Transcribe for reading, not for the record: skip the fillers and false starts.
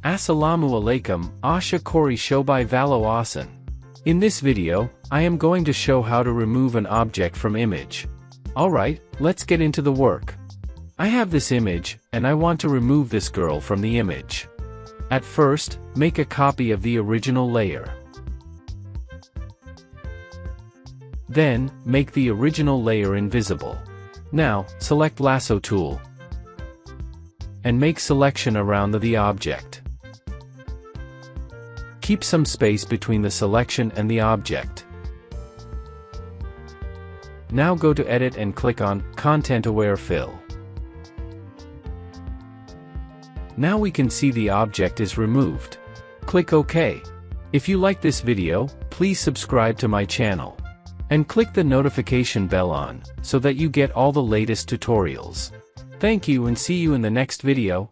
Assalamu alaikum, Asha Kori Shobai Valo Asan. In this video, I am going to show how to remove an object from image. Alright, let's get into the work. I have this image, and I want to remove this girl from the image. At first, make a copy of the original layer. Then, make the original layer invisible. Now, select Lasso tool. And make selection around the object. Keep some space between the selection and the object. Now go to Edit and click on Content Aware Fill. Now we can see the object is removed. Click OK. If you like this video, please subscribe to my channel. And click the notification bell on, so that you get all the latest tutorials. Thank you and see you in the next video.